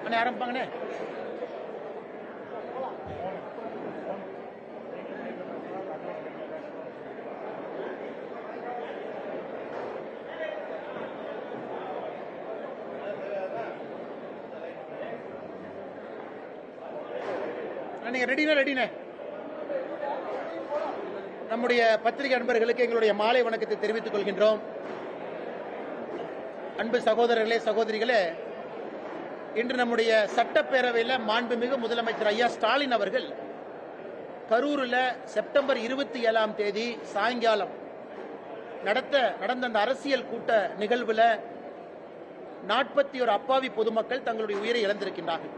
அண்ணே ஆரம்பிப்பாங்கண்ணே. நீங்க ரெடினே. நம்முடைய பத்திரிகை அன்பர்களுக்கு எங்களுடைய மாலை வணக்கத்தை தெரிவித்துக் கொள்கின்றோம். அன்பு சகோதரர்களே, சகோதரிகளே, இன்று நம்முடைய சட்டப்பேரவையில் மாண்புமிகு முதலமைச்சர் ஐயா ஸ்டாலின் அவர்கள் கரூரில் செப்டம்பர் 27ஆம் தேதி சாயங்காலம் நடந்த அந்த அரசியல் கூட்ட நிகழ்வில் 41 அப்பாவி பொதுமக்கள் தங்களுடைய உயிரை இழந்திருக்கின்றார்கள்.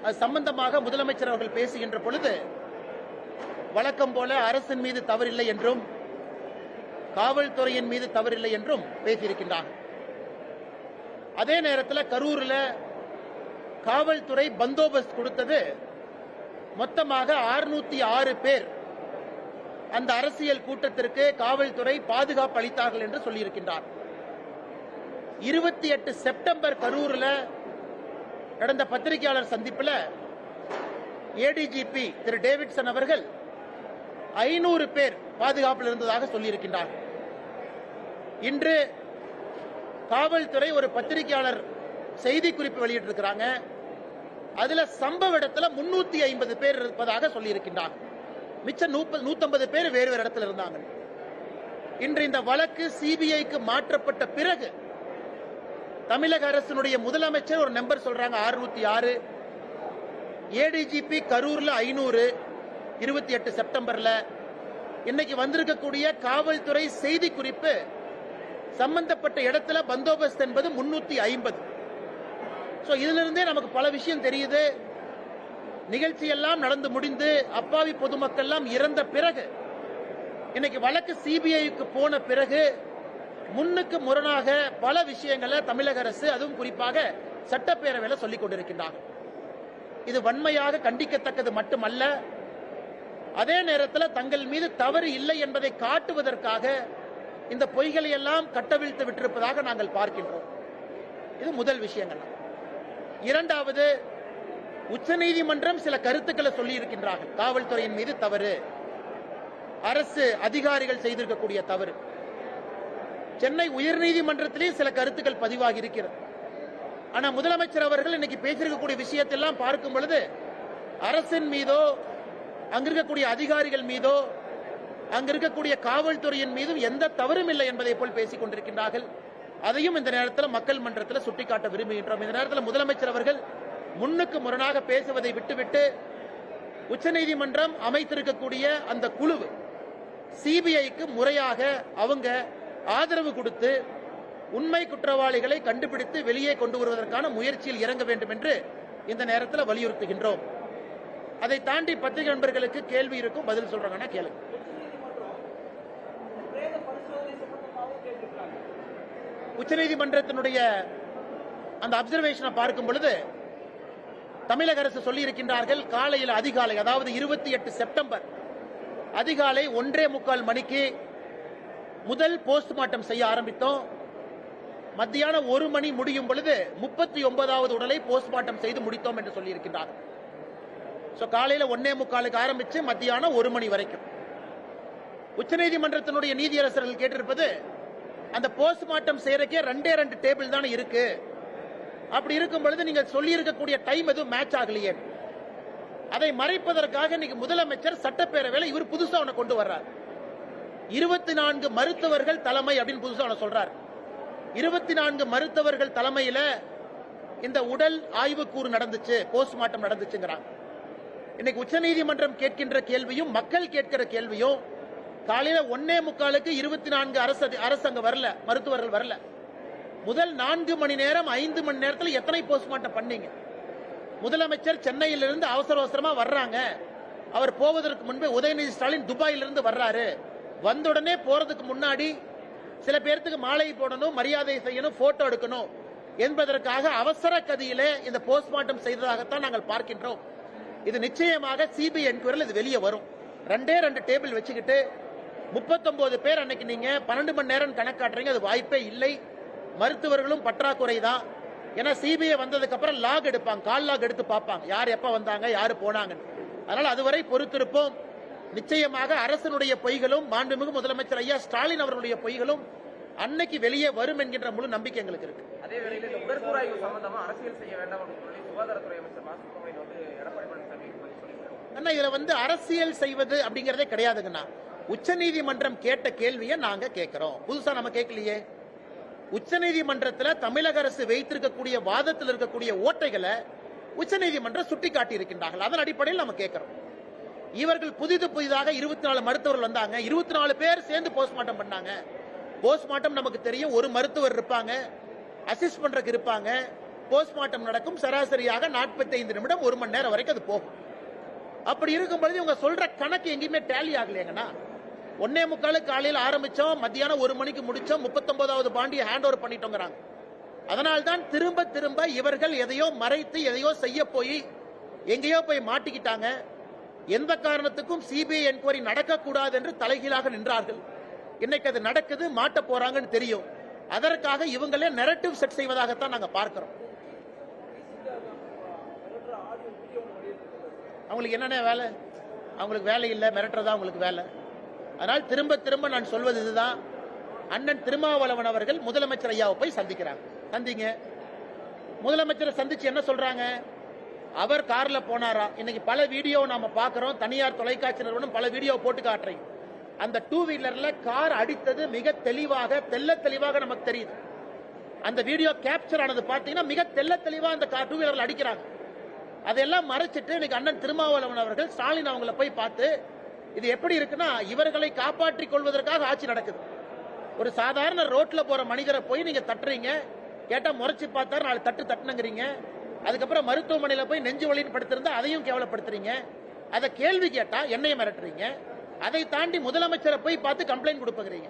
அது சம்பந்தமாக முதலமைச்சர் அவர்கள் பேசுகின்ற பொழுது வழக்கம் போல அரசின் மீது தவறில்லை என்றும் காவல்துறையின் மீது தவறில்லை என்றும் பேசியிருக்கின்றார்கள். அதே நேரத்தில் கரூரில் காவல்துறை பந்தோபஸ்த் கொடுத்தது மொத்தமாக 606 பேர் அந்த அரசியல் கூட்டத்திற்கு காவல்துறை பாதுகாப்பு அளித்தார்கள் என்று சொல்லியிருக்கின்றார். 28 செப்டம்பர் கரூரில் நடந்த பத்திரிகையாளர் சந்திப்பில் ஏடிஜிபி திரு டேவிட்சன் அவர்கள் 500 பேர் பாதுகாப்பில் இருந்ததாக சொல்லியிருக்கின்றார். இன்று காவல்துறை ஒரு பத்திரிகையாளர் செய்தி குறிப்பு வெளியிட்டிருக்கிறாங்க. அதுல சம்பவ இடத்துல 350 பேர் இருப்பதாக சொல்லியிருக்கின்றார். மிச்சம் 150 பேர் வேறு வேறு இடத்துல இருந்தாங்க. இன்று இந்த வழக்கு சிபிஐக்கு மாற்றப்பட்ட பிறகு தமிழக அரசினுடைய முதலமைச்சர் ஒரு நம்பர் சொல்றாங்க 606, ஏடிஜிபி கரூர்ல 500, 28 செப்டம்பர்ல. இன்னைக்கு வந்திருக்கக்கூடிய காவல்துறை செய்தி குறிப்பு சம்பந்தப்பட்ட இடத்துல பந்தோபஸ்த் என்பது 350. இதிலிருந்தே நமக்கு பல விஷயம் தெரியுது. நிகழ்ச்சி எல்லாம் நடந்து முடிந்து அப்பாவி பொதுமக்கள் எல்லாம் இறந்த பிறகு இன்னைக்கு வழக்கு சிபிஐக்கு போன பிறகு முன்னுக்கு முரணாக பல விஷயங்களை தமிழக அரசு, அதுவும் குறிப்பாக சட்டப்பேரவையில் சொல்லிக் கொண்டிருக்கின்றார். இது வன்மையாக கண்டிக்கத்தக்கது மட்டுமல்ல, அதே நேரத்தில் தங்கள் மீது தவறு இல்லை என்பதை காட்டுவதற்காக இந்த பொய்களை எல்லாம் கட்டவிழ்த்து விட்டிருப்பதாக நாங்கள் பார்க்கின்றோம். இது முதல் விஷயங்கள். இரண்டாவது, உச்சநீதிமன்றம் சில கருத்துக்களை சொல்லி இருக்கின்றார்கள். காவல்துறையின் மீது தவறு, அரசு அதிகாரிகள் செய்திருக்கக்கூடிய தவறு. சென்னை உயர்நீதிமன்றத்திலேயே சில கருத்துக்கள் பதிவாகி இருக்கிறது. ஆனா முதலமைச்சர் அவர்கள் இன்னைக்கு பேசியிருக்கக்கூடிய விஷயத்தெல்லாம் பார்க்கும் பொழுது அரசின் மீதோ அங்க இருக்கக்கூடிய அதிகாரிகள் மீதோ அங்க இருக்கக்கூடிய காவல்துறையின் மீதும் எந்த தவறும் இல்லை என்பதை போல் பேசிக் கொண்டிருக்கின்றார்கள். அதையும் இந்த நேரத்தில் மக்கள் மன்றத்தில் சுட்டிக்காட்ட விரும்புகின்றோம். இந்த நேரத்தில் முதலமைச்சர் அவர்கள் முன்னுக்கு முரணாக பேசுவதை விட்டுவிட்டு உச்சநீதிமன்றம் அமைத்திருக்கக்கூடிய அந்த குழு சிபிஐக்கு முறையாக அவங்க ஆதரவு கொடுத்து உண்மை குற்றவாளிகளை கண்டுபிடித்து வெளியே கொண்டு வருவதற்கான முயற்சியில் இறங்க வேண்டும் என்று இந்த நேரத்தில் வலியுறுத்துகின்றோம். அதை தாண்டி பத்திரிகை நண்பர்களுக்கு கேள்வி இருக்கும், பதில் சொல்றாங்கன்னா கேளுங்க. உச்சநீதிமன்றத்தினுடைய அந்த அப்சர்வேஷனை பார்க்கும் பொழுது தமிழக அரசு சொல்லி இருக்கின்றார்கள், காலையில் அதிகாலை, அதாவது 28 செப்டம்பர் அதிகாலை 1:45 மணிக்கு முதல் போஸ்ட்மார்ட்டம் செய்ய ஆரம்பித்தோம். மத்தியானம் 1 மணி முடியும் பொழுது 39வது உடலை போஸ்ட்மார்ட்டம் செய்து முடித்தோம் என்று சொல்லி இருக்கின்றார். காலையில 1:45 ஆரம்பிச்சு மத்தியானம் 1 மணி வரைக்கும். உச்சநீதிமன்றத்தினுடைய நீதியரசர்கள் கேட்டிருப்பது, அந்த போஸ்ட்மார்ட்டம் செய்யறதுக்கே 2 டேபிள் தானே இருக்கு, அப்படி இருக்கும் பொழுது நீங்க சொல்லி இருக்கக்கூடிய டைம் எதுவும் மேட்ச் ஆகலையே. அதை மறைப்பதற்காக இன்னைக்கு முதலமைச்சர் சட்டப்பேரவையில் இவர் புதுசா ஒண்ணு கொண்டு வர்றார். 24 மருத்துவர்கள் தலைமை அப்படின்னு புதுசா ஒண்ணு சொல்றார். 24 மருத்துவர்கள் தலைமையில இந்த உடல் ஆய்வுக்கூறு நடந்துச்சு, போஸ்ட்மார்ட்டம் நடந்துச்சுங்கிறாங்க. இன்னைக்கு உச்சநீதிமன்றம் கேட்கின்ற கேள்வியும் மக்கள் கேட்கிற கேள்வியும், காலையில 1:45க்கு 24 அரசு அங்க வரல, மருத்துவர்கள் வரல. முதல் 4 மணி நேரம் 5 மணி நேரத்தில் எத்தனை போஸ்ட்மார்ட்டம் பண்ணீங்க? முதலமைச்சர் சென்னையிலிருந்து அவசரமா வர்றாங்க. அவர் போவதற்கு முன்பே உதயநிதி ஸ்டாலின் துபாயிலிருந்து வர்றாரு. வந்தவுடனே போறதுக்கு முன்னாடி சில பேருக்கு மாலை போடணும், மரியாதை செய்யணும், போட்டோ எடுக்கணும் என்பதற்காக அவசர கதியிலே இந்த போஸ்ட்மார்ட்டம் செய்ததாகத்தான் நாங்கள் பார்க்கின்றோம். இது நிச்சயமாக சிபிஐ என்கொயரியில் இது வெளியே வரும். 2 டேபிள் வச்சுக்கிட்டு 39 பேர் அன்னைக்கு நீங்க 12 மணி நேரம் கணக்காட்டுறீங்க, அது வாய்ப்பே இல்லை. மருத்துவர்களும் பற்றாக்குறை தான். ஏன்னா சிபிஐ வந்ததுக்கு அப்புறம் லாக் எடுப்பாங்க, கால் லாக் எடுத்து பார்ப்பாங்க யார் எப்ப வந்தாங்க யாரு போனாங்க. அதனால அதுவரை பொறுத்திருப்போம். நிச்சயமாக அரசனுடைய பொய்களும் மாண்புமிகு முதலமைச்சர் ஐயா ஸ்டாலின் அவர்களுடைய பொய்களும் அன்னைக்கு வெளியே வரும் என்கின்ற முழு நம்பிக்கை எங்களுக்கு இருக்கு. அதே வேளையில் இந்த உடற்கூறாய்வு சம்பந்தமா அரசியல் செய்ய வேண்டாம் அப்படின்னு சொல்லி சுகாதாரத்துறை அமைச்சர் மா. சுப்பிரமணியன் வந்து எடப்பாடி பழனிசாமி சொல்லியிருக்காரு. அண்ணா இதுல அரசியல் செய்வது அப்படிங்கறதே கிடையாதுங்கண்ணா. உச்சநீதிமன்றம் கேட்ட கேள்வியை நாங்க கேட்கிறோம், புதுசா நம்ம கேட்கலையே. உச்சநீதிமன்றத்தில் தமிழக அரசு வைத்திருக்கக்கூடிய வாதத்தில் இருக்கக்கூடிய ஓட்டைகளை உச்சநீதிமன்றம் சுட்டிக்காட்டி இருக்கின்றார்கள். அதன் அடிப்படையில் நம்ம கேட்கிறோம். இவர்கள் புதிதாக 24 மருத்துவர்கள் வந்தாங்க, 24 பேர் சேர்ந்து போஸ்ட்மார்ட்டம் பண்ணாங்க. போஸ்ட்மார்ட்டம் நமக்கு தெரியும், ஒரு மருத்துவர் இருப்பாங்க, அசிஸ்ட் பண்றதுக்கு இருப்பாங்க. போஸ்ட்மார்ட்டம் நடக்கும் சராசரியாக 45 நிமிடம் 1 மணி நேரம் வரைக்கும் அது போகும். அப்படி இருக்கும் பொழுது இவங்க சொல்ற கணக்கு எங்கேயுமே டேலி ஆகலையாங்கன்னா. 1:45 காலையில் ஆரம்பிச்சோம், மத்தியானம் 1 மணிக்கு முடிச்சோம், 39வது பாண்டியை ஹேண்ட் ஓவர் பண்ணிட்டோங்கிறாங்க. அதனால்தான் திரும்ப திரும்ப இவர்கள் எதையோ மறைத்து எதையோ செய்ய போய் எங்கேயோ போய் மாட்டிக்கிட்டாங்க. எந்த காரணத்துக்கும் சிபிஐ என்கொயரி நடக்கக்கூடாது என்று தலைகீழாக நின்றார்கள். இன்னைக்கு அது நடக்குது, மாட்ட போறாங்கன்னு தெரியும். அதற்காக இவங்களே நெரட்டிவ் செட் செய்வதாகத்தான் நாங்க பார்க்கிறோம். அவங்களுக்கு என்னென்ன வேலை? அவங்களுக்கு வேலை இல்லை, மிரட்டுறதா அவங்களுக்கு வேலை. அதனால் திரும்ப திரும்ப நான் சொல்வது இதுதான். அண்ணன் திருமாவளவன் அவர்கள் முதலமைச்சர் ஐயாவை போய் சந்திக்கிறாங்க. சந்திங்க. முதலமைச்சரை சந்திச்சு என்ன சொல்றாங்க? அவர் கார்ல போனாரா? இன்னைக்கு பல வீடியோ நாம பாக்குறோம், தனியார் தொலைக்காட்சி நிறுவனம் பல வீடியோ போட்டு காட்டுறீங்க. அந்த 2 வீலர்ல கார் அடித்தது மிக தெளிவாக தெளிவாக நமக்கு தெரியுது. அந்த வீடியோ கேப்சர் ஆனது பாத்தீங்கன்னா மிக தெளிவா அந்த 2 வீலர்ல அடிக்கிறாங்க. அதெல்லாம் மறைச்சிட்டு இன்னைக்கு அண்ணன் திருமாவளவன் அவர்கள் ஸ்டாலின் அவங்களை போய் பார்த்து இது எப்படி இருக்குன்னா, இவர்களை காப்பாற்றிக் கொள்வதற்காக ஆட்சி நடக்குது. ஒரு சாதாரண ரோட்ல போற மனிதரை போய் நீங்க தட்டுறீங்க, கேட்டா முறைச்சு பார்த்தாரு 4 தட்டு தட்டுனுங்கிறீங்க. அதுக்கப்புறம் மருத்துவமனையில போய் நெஞ்சு வலின்னு படுத்திருந்தா அதையும் கேவலப்படுத்துறீங்க. அதை கேள்வி கேட்டா என்னைய மிரட்டுறீங்க. அதை தாண்டி முதலமைச்சரை போய் பார்த்து கம்ப்ளைண்ட் கொடுப்பீங்க.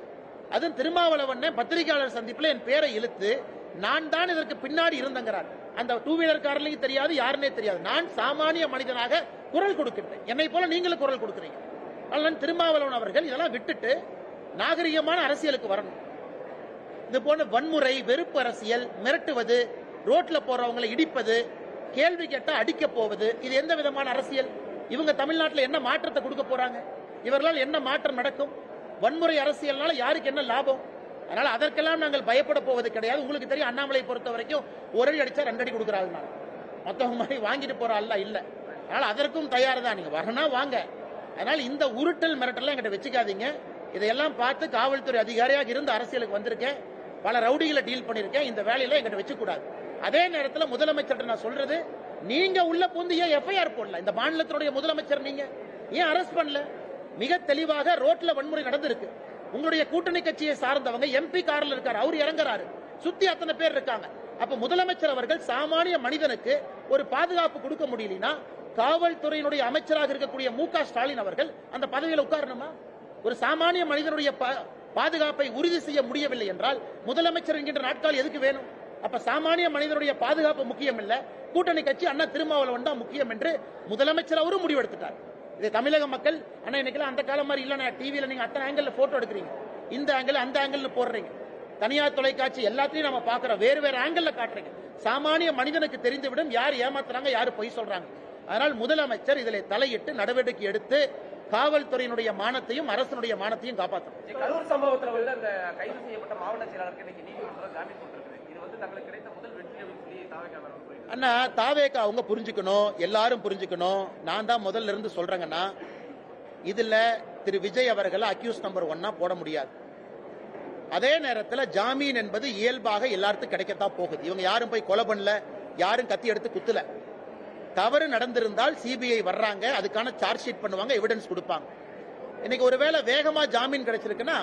அதுவும் திருமாவளவன் பத்திரிகையாளர் சந்திப்பில் என் பேரை இழுத்து நான் தான் இதற்கு பின்னாடி இருந்தங்கிறார். அந்த 2 வீலர் காரலையும் தெரியாது, யாருன்னே தெரியாது. நான் சாமானிய மனிதனாக குரல் கொடுக்கின்றேன், என்னை போல நீங்களும் குரல் கொடுக்குறீங்க. அதனால திருமாவளவன் அவர்கள் இதெல்லாம் விட்டுட்டு நாகரிகமான அரசியலுக்கு வரணும். இது போன்ற வன்முறை, வெறுப்பு அரசியல், மிரட்டுவது, ரோட்ல போறவங்களை இடிப்பது, கேள்வி கேட்டா அடிக்க போவது, இது எந்த விதமான அரசியல்? இவங்க தமிழ்நாட்டில் என்ன மாற்றத்தை கொடுக்க போறாங்க? இவர்களால் என்ன மாற்றம் நடக்கும்? வன்முறை அரசியல்னால யாருக்கு என்ன லாபம்? அதனால அதற்கெல்லாம் நாங்கள் பயப்பட போவது கிடையாது. உங்களுக்கு தெரியும், அண்ணாமலை பொறுத்த வரைக்கும் ஒரு அடி அடிச்சா 2 அடி கொடுக்குறாங்க. மொத்தம் மாதிரி வாங்கிட்டு போற அல்ல இல்ல. அதனால அதற்கும் தயார் தான். நீங்க வரணும் வாங்க. அதனால இந்த உருட்டல் மிரட்டல் என்கிட்ட வச்சுக்காதீங்க. இதையெல்லாம் பார்த்து காவல்துறை அதிகாரியாக இருந்து அரசியலுக்கு வந்திருக்கேன், பல ரவுடிகளை டீல் பண்ணிருக்கேன். இந்த வேலையில என்கிட்ட வச்சுக்கூடாது. அதே நேரத்தில் முதலமைச்சர் நான் சொல்றது, நீங்க உள்ள புந்து ஏன் எஃப்ஐஆர் போடல? இந்த மாநிலத்தினுடைய முதலமைச்சர் நீங்க ஏன் அரெஸ்ட் பண்ணல? மிக தெளிவாக ரோட்ல வன்முறை நடந்திருக்கு. உங்களுடைய கூட்டணி கட்சியை சார்ந்தவங்க எம்பி கார்ல இருக்காரு, அவர் இறங்குறாரு, சுத்தி அத்தனை பேர் இருக்காங்க. அப்ப முதலமைச்சர் அவர்கள் சாமானிய மனிதனுக்கு ஒரு பாதுகாப்பு கொடுக்க முடியலனா காவல்துறையினுடைய அமைச்சராக இருக்கக்கூடிய மு.க. ஸ்டாலின் அவர்கள் அந்த பதவியில் உட்காரணுமா? ஒரு சாமானிய மனிதனுடைய பாதுகாப்பை உறுதி செய்ய முடியவில்லை என்றால் முதலமைச்சர் என்கின்ற நாட்கள் எதுக்கு வேணும்? அப்ப சாமானிய மனிதனுடைய பாதுகாப்பு முக்கியம் இல்ல, கூட்டணி கட்சி அண்ணா திருமாவளவன் தான் முக்கியம் என்று முதலமைச்சர் அவரும் முடிவெடுத்துட்டார். இது தமிழக மக்கள் அண்ணா இன்னைக்கெல்லாம் அந்த காலம் மாதிரி இல்ல, டிவியில நீங்க அத்தனை ஆங்கிள் போட்டோ எடுக்கிறீங்க, இந்த ஆங்கிள் அந்த ஆங்கிள் போடுறீங்க, தனியார் தொலைக்காட்சி எல்லாத்தையும் நம்ம பாக்குறோம், வேறு வேறு ஆங்கிள் காட்டுறீங்க. சாமானிய மனிதனுக்கு தெரிந்துவிடும் யார் ஏமாத்துறாங்க, யாரு பொய் சொல்றாங்க. அதனால் முதலமைச்சர் இதில் தலையிட்டு நடவடிக்கை எடுத்து காவல்துறையினுடைய மானத்தையும் அரசனுடைய மானத்தையும் காப்பாற்றும். கரூர் சம்பவத்தில் உள்ள அந்த கைது செய்யப்பட்ட மாவட்ட செயலாளருக்கு இன்னைக்கு நீதிமன்றம் ஜாமீன் கொடுத்திருக்குது. இது வந்து தங்களுக்கு கிடைத்த முதல் வெற்றி அப்படின்னு சொல்லி தாவேகா அண்ணா, தாவேகா அவங்க புரிஞ்சுக்கணும், எல்லாரும் புரிஞ்சுக்கணும். நான் தான் முதல்ல இருந்து சொல்றேங்கன்னா, இதுல திரு விஜய் அவர்களை அக்யூஸ் நம்பர் 1 போட முடியாது. அதே நேரத்தில் ஜாமீன் என்பது இயல்பாக எல்லாருக்கும் கிடைக்கத்தான் போகுது. இவங்க யாரும் போய் கொலை பண்ணல, யாரும் கத்தி எடுத்து குத்துல. தவறு நடந்திருந்தால் சிபிஐ வர்றாங்க, அதுக்கான சார்ஜ் ஷீட் பண்ணுவாங்க, எவிடன்ஸ் கொடுப்பாங்க. இன்னைக்கு ஒருவேளை வேகமா ஜாமீன் கிடைச்சிருக்குன்னா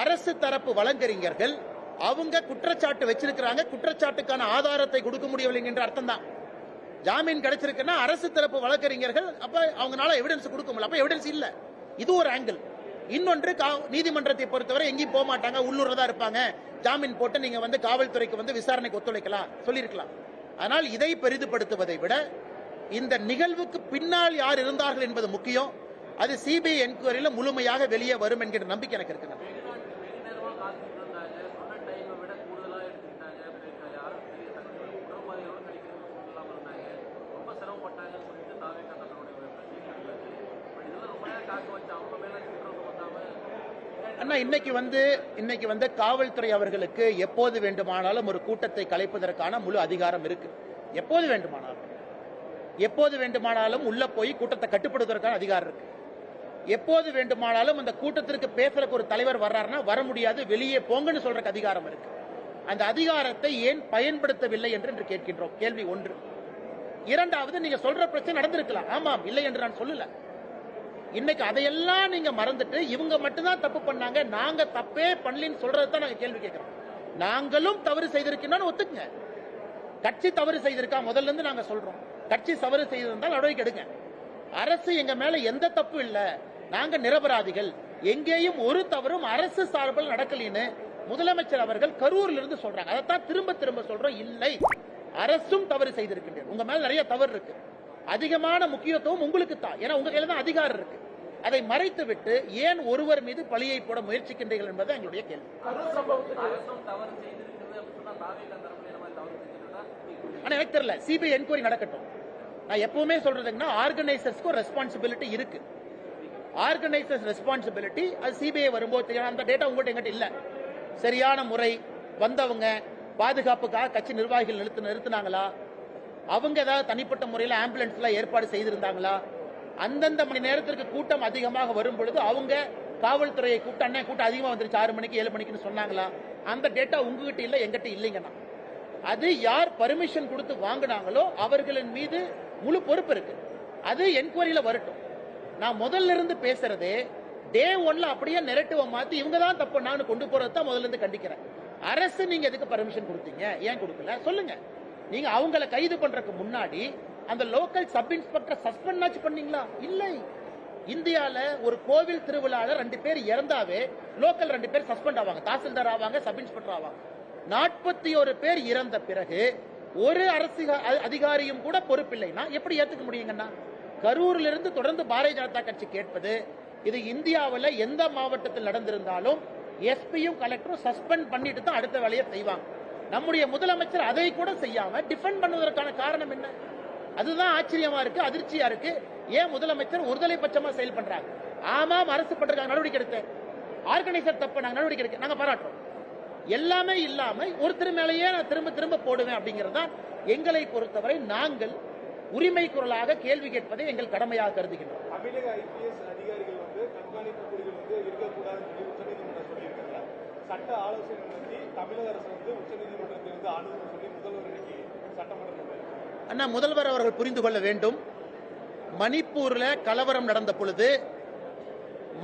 அரசு தரப்பு வழக்கறிஞர்கள் அவங்க குற்றச்சாட்டு வச்சிருக்கிறாங்க, குற்றச்சாட்டுக்கான ஆதாரத்தை கொடுக்க முடியவில்லை என்ற அர்த்தம் தான். ஜாமீன் கிடைச்சிருக்குன்னா அரசு தரப்பு வழக்கறிஞர்கள் அப்ப அவங்களால எவிடன்ஸ் கொடுக்க முடியல, அப்ப எவிடன்ஸ் இல்ல. இது ஒரு ஆங்கிள். இன்னொன்று, நீதிமன்றத்தை பொறுத்தவரை எங்கேயும் போக மாட்டாங்க, உள்ளூர்ல தான் இருப்பாங்க. ஜாமீன் போட்டு நீங்க வந்து காவல்துறைக்கு வந்து விசாரணைக்கு ஒத்துழைக்கலாம் சொல்லியிருக்கலாம். ஆனால் இதை பெரிதுபடுத்துவதை விட இந்த நிகழ்வுக்கு பின்னால் யார் இருந்தார்கள் என்பது முக்கியம். அது சிபிஐ என்கொயரியில் முழுமையாக வெளியே வரும் என்கிற நம்பிக்கை எனக்கு இருக்கு. அண்ணா இன்னைக்கு வந்து காவல்துறை அவர்களுக்கு எப்போது வேண்டுமானாலும் ஒரு கூட்டத்தை கலைப்பதற்கான முழு அதிகாரம் இருக்கு. எப்போது வேண்டுமானாலும் உள்ள போய் கூட்டத்தை கட்டுப்படுத்துவதற்கான அதிகாரம் இருக்கு. எப்போது வேண்டுமானாலும் அந்த கூட்டத்திற்கு பேசுறதுக்கு ஒரு தலைவர் வர்றாருன்னா வர முடியாது, வெளியே போங்கன்னு சொல்றதுக்கு அதிகாரம் இருக்கு. அந்த அதிகாரத்தை ஏன் பயன்படுத்தவில்லை என்று கேட்கின்றோம். கேள்வி ஒன்று. இரண்டாவது, நீங்க சொல்ற பிரச்சனை நடந்திருக்கலாம், ஆமாம், இல்லை என்று நான் சொல்லல. இன்னைக்கு அதையெல்லாம் நீங்க மறந்துட்டு இவங்க மட்டும்தான் தப்பு பண்ணாங்க, நாங்க தப்பே பண்ணலன்னு சொல்றது தான் நாங்க கேள்வி கேட்கிறோம். நாங்களும் தவறு செய்திருக்கோம்னு ஒத்துக்குங்க. கட்சி தவறு செய்திருக்கா முதல்ல இருந்து நாங்க சொல்றோம். கட்சி தவறு செய்திருந்தால் நடவடிக்கை எடுங்க. அரசு எங்க மேல எந்த தப்பு இல்ல, நாங்க நிரபராதிகள், எங்கேயும் ஒரு தவறும் அரசு சார்பில் நடக்கலின்னு முதலமைச்சர் அவர்கள் கரூரில் இருந்து சொல்றாங்க. அதைத்தான் திரும்ப திரும்ப சொல்றோம். இல்லை, அரசும் தவறு செய்திருக்கின்றது. உங்க மேல நிறைய தவறு இருக்கு. அதிகமான முக்கியத்துவம் உங்களுக்கு தான், ஏன்னா உங்க கையில தான் அதிகாரம் இருக்கு. அதை மறைத்து விட்டு ஏன் ஒருவர் மீது பழியை போட முயற்சிக்கின்றீர்கள் என்பது எங்களுடைய கேள்வி. ஆனா எனக்கு தெரியல, சிபிஐ என்கொயரி நடக்கட்டும். நான் எப்பவுமே சொல்றதுன்னா ஆர்கனைசர்ஸ்க்கு ரெஸ்பான்சிபிலிட்டி இருக்கு. ஆர்கனைசர்ஸ் ரெஸ்பான்சிபிலிட்டி அது சிபிஐ வரும்போது அந்த டேட்டா உங்கள்கிட்ட எங்கிட்ட இல்ல. சரியான முறை வந்தவங்க பாதுகாப்புக்காக கட்சி நிர்வாகிகள் நிறுத்தினாங்களா, அவங்க ஏதாவது தனிப்பட்ட முறையில் ஆம்புலன்ஸ்ல ஏற்பாடு செய்திருந்தாங்களா, அந்தந்த மணி நேரத்திற்கு கூட்டம் அதிகமாக வரும் பொழுது அவங்க காவல்துறையை கூப்பிட்டு கூட்டம் அதிகமாக வந்துருச்சு 6 மணிக்கு 7 மணிக்குன்னு சொன்னாங்களா, அந்த டேட்டா உங்ககிட்ட இல்ல, எங்கிட்ட இல்லைங்கண்ணா. அது யார் பர்மிஷன் கொடுத்து வாங்கினாங்களோ அவர்களின் மீது முழு பொறுப்பு இருக்கு. அது என்கொயரியில வரட்டும். நான் முதல்ல இருந்து பேசுறதே டே ஒன்ல அப்படியே நெரட்டிவ மாத்தி இவங்க தான் தப்பு நான் கொண்டு போறது தான் முதல்ல இருந்து கண்டிக்கிறேன். அரசு நீங்க எதுக்கு பர்மிஷன் கொடுத்தீங்க, ஏன் கொடுக்கல சொல்லுங்க. நீங்க அவங்களை கைது பண்றதுக்கு முன்னாடி அந்த லோக்கல் சப் இன்ஸ்பெக்டர் சஸ்பெண்ட் பண்ணீங்களா? இல்லை. இந்தியால ஒரு கோவில் திருவிழால 2 பேர் இறந்தாவே லோக்கல் 2 பேர் சஸ்பெண்ட் ஆவாங்க, தாசில்தார் ஆவாங்க, சப் இன்ஸ்பெக்டர் ஆவாங்க. 41 பேர் இறந்த பிறகு ஒரு அரசு அதிகாரியும் கூட பொறுப்பில்லைன்னா எப்படி ஏத்துக்க முடியுங்கன்னா? கரூரில் இருந்து தொடர்ந்து பாரதிய ஜனதா கட்சி கேட்பது, இது இந்தியாவில் எந்த மாவட்டத்தில் நடந்திருந்தாலும் எஸ்பியும் கலெக்டரும் சஸ்பெண்ட் பண்ணிட்டு தான் அடுத்த வேலையை செய்வாங்க. நம்முடைய முதலமைச்சர் அதை கூட செய்யாம டிஃபெண்ட் பண்ணுவதற்கான காரணம் என்ன? அதுதான் ஆச்சரியமா இருக்கு, அதிர்ச்சியா இருக்கு. ஏன் முதலமைச்சர் ஒருதலை பட்சமா செயல் பண்றாங்க? ஆமாம், அரசு பண்றாங்க, நடவடிக்கை எடுத்து. ஆர்கனைசர் தப்பு, நாங்க நடவடிக்கை எடுக்க நாங்க பாராட்டுறோம். எல்லாமே இல்லாம ஒருத்தர் மேலேயே நான் திரும்ப திரும்ப போடுவேன் அப்படிங்கறதா எங்களை பொறுத்தவரை நாங்கள் உரிமை குரலாக கேள்வி கேட்பதை எங்கள் கடுமையாக கருதுகின்றோம். தமிழக ஐபிஎஸ் அதிகாரிகள் வந்து கண்காணிப்பு குழுவில் வந்து இருக்கக்கூடாதுன்னு சொல்லி உச்சநீதிமன்றம் சொல்லியிருக்காங்க. சட்ட ஆலோசனை நடத்தி தமிழக அரசு வந்து உச்சநீதிமன்றத்தை வந்து அணுகுன்னு சொல்லி முதல்வர் இன்னைக்கு சட்டமன்றத்தில். அண்ணா, முதல்வர் அவர்கள் புரிந்து கொள்ள வேண்டும். மணிப்பூர்ல கலவரம் நடந்த பொழுது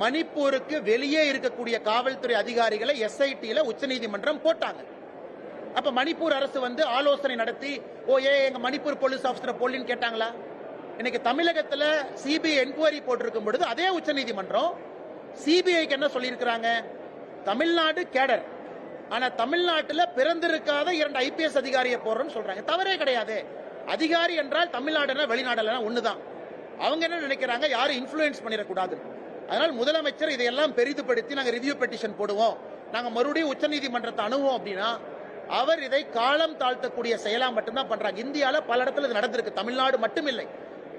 மணிப்பூருக்கு வெளியே இருக்கக்கூடிய காவல்துறை அதிகாரிகளை எஸ்ஐடியில உச்சநீதிமன்றம் போட்டாங்க. அப்ப மணிப்பூர் அரசு வந்து ஆலோசனை நடத்தி எங்க மணிப்பூர் போலீஸ் ஆபீசர் போலின்னு கேட்டாங்களா? இன்னைக்கு தமிழகத்துல சிபிஐ என்கொயரி போட்டிருக்கும் பொழுது அதே உச்சநீதிமன்றம் சிபிஐக்கு என்ன சொல்லியிருக்கிறாங்க? தமிழ்நாடு கேடர், ஆனா தமிழ்நாட்டில் பிறந்திருக்காத 2 ஐபிஎஸ் அதிகாரியை போடுறோம்னு சொல்றாங்க. தவறே கிடையாது. அதிகாரி என்றால் தமிழ்நாடுனா வெளிநாடுனா ஒண்ணுதான். அவங்க என்ன நினைக்கிறாங்க, யாரும் இன்ஃபுளுன்ஸ் பண்ணிடக்கூடாது. அதனால் முதலமைச்சர் இதையெல்லாம் பெரிதுபடுத்தி நாங்க ரிவ்யூ பெட்டிஷன் போடுவோம், நாங்க மறுபடியும் உச்சநீதிமன்றத்தை அணுகுவோம் அப்படின்னா அவர் இதை காலம் தாழ்த்தக்கூடிய செயலா மட்டும்தான் பண்றாங்க. இந்தியால பல இடத்துல இது நடந்திருக்கு, தமிழ்நாடு மட்டும் இல்லை.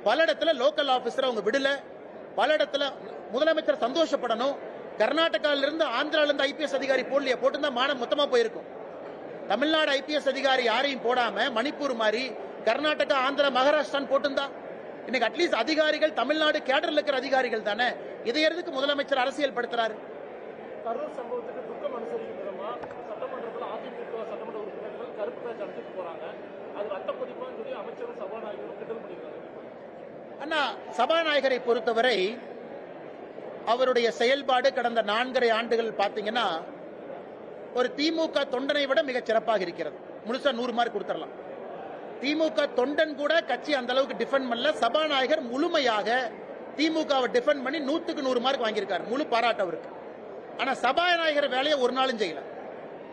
பல இடத்துல லோக்கல் ஆபீசர் அவங்க விடல. பல இடத்துல முதலமைச்சர் சந்தோஷப்படணும். கர்நாடகால இருந்து ஆந்திரால இருந்து ஐபிஎஸ் அதிகாரி போடலையே, போட்டுருந்தா மானம் மொத்தமா போயிருக்கும். தமிழ்நாடு ஐபிஎஸ் அதிகாரி யாரையும் போடாம மணிப்பூர் மாதிரி கர்நாடகா, ஆந்திரா, மகாராஷ்டிரான்னு போட்டிருந்தா இன்னைக்கு அட்லீஸ்ட் அதிகாரிகள் தமிழ்நாடு கேடர்ல இருக்கிற அதிகாரிகள் தானே. இதை எதுக்கு முதலமைச்சர் அரசியல் படுத்துறாரு? கரூர் சம்பவத்துக்கு துக்கம் அனுசரிக்கும் விதமா சட்டமன்றத்தில் அதிமுக சட்டமன்ற உறுப்பினர்கள் கருப்பு பேட்ச் அடிச்சுட்டு போறாங்க. அது ரத்த கொதிப்பான்னு சொல்லி அமைச்சரும் சபாநாயகரும் கிண்டல் பண்ணிருக்காங்க. அண்ணா, சபாநாயகரை பொறுத்தவரை அவருடைய செயல்பாடு கடந்த 4.5 ஆண்டுகள் பாத்தீங்கன்னா ஒரு திமுக தொண்டனை விட மிக சிறப்பாக இருக்கிறது. முழுசா 100 மார்க் கொடுத்துடலாம். திமுக தொண்டன் கூட கட்சி அந்த அளவுக்கு டிஃபெண்ட் பண்ணல. சபாநாயகர் முழுமையாக திமுகவை டிஃபெண்ட் பண்ணி 100க்கு 100 மார்க் வாங்கியிருக்காரு. முழு பாராட்டு அவருக்கு. ஆனா சபாநாயகர் வேலையை ஒரு நாளும் செய்யல.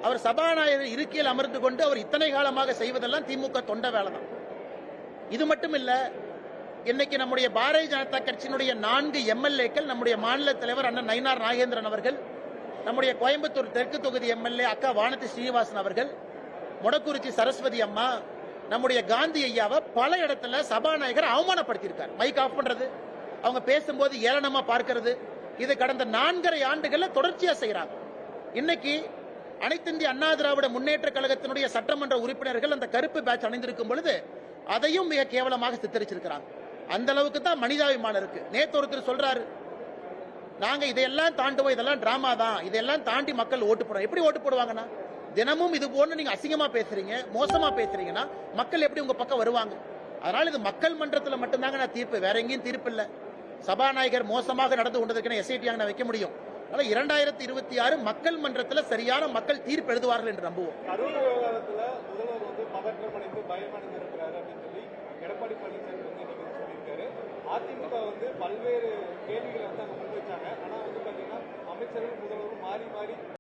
அவர் சபாநாயகர் இருக்கையில் அமர்ந்து கொண்டு அவர் இத்தனை காலமாக செய்வதெல்லாம் திமுக தொண்ட வேலை தான். இது மட்டும் இல்ல, இன்னைக்கு நம்முடைய பாரதிய ஜனதா கட்சியினுடைய 4 எம்எல்ஏக்கள், நம்முடைய மாநில தலைவர் அண்ணன் நயினார் நாகேந்திரன் அவர்கள், நம்முடைய கோயம்புத்தூர் தெற்கு தொகுதி எம்எல்ஏ அக்கா வானதி ஸ்ரீனிவாசன் அவர்கள், மொடக்குறிச்சி சரஸ்வதி அம்மா, நம்முடைய காந்தி ஐயாவை பல இடத்துல சபாநாயகர் அவமானப்படுத்தியிருக்கார். மைக் ஆஃப் பண்றது, அவங்க பேசும்போது ஏளனமா பார்க்கிறது, இது கடந்த 4.5 ஆண்டுகள்ல தொடர்ச்சியா செய்யறாங்க. இன்னைக்கு அனைத்து இந்திய அண்ணா திராவிட முன்னேற்ற கழகத்தினுடைய சட்டமன்ற உறுப்பினர்கள் அந்த கருப்பு பேட்ச் அணிந்திருக்கும் பொழுது அதையும் மிக கேவலமாக சித்தரிச்சிருக்கிறாங்க. அந்த அளவுக்கு தான் மனிதாபிமானம் இருக்கு. நேத்து ஒருத்தர் சொல்றாரு, நாங்க இதையெல்லாம் தாண்டுவோம், இதெல்லாம் டிராமா தான், இதெல்லாம் தாண்டி மக்கள் ஓட்டு போடுறாங்க. எப்படி ஓட்டு போடுவாங்கன்னா, தினமும் இது போன்று நீங்க அசிங்கமா பேசுறீங்க, மோசமா பேசுறீங்கன்னா மக்கள் எப்படி உங்க பக்கம் வருவாங்க? அதனால இது மக்கள் மன்றத்தில் மட்டும்தாங்க நான் தீர்ப்பு, வேற எங்கேயும் தீர்ப்பு இல்ல. சபாநாயகர் மோசமாக நடந்து கொண்டதற்கு எஸ்ஐடி நான் வைக்க முடியும். அதனால 2026 மக்கள் மன்றத்தில் சரியான மக்கள் தீர்ப்பு எழுதுவார்கள் என்று நம்புவோம். கரூர் விவகாரத்துல முதல்வர் வந்து பதற்றம் அடைந்து பயமடைந்து இருக்கிறாரு அப்படின்னு சொல்லி எடப்பாடி பழனிசாமி வந்து இன்னைக்கு சொல்லியிருக்காரு. அதிமுக வந்து பல்வேறு கேள்விகளை வந்து அங்க முன்வைச்சாங்க. ஆனா வந்து பாத்தீங்கன்னா அமைச்சர்கள் முதல்வரும் மாறி மாறி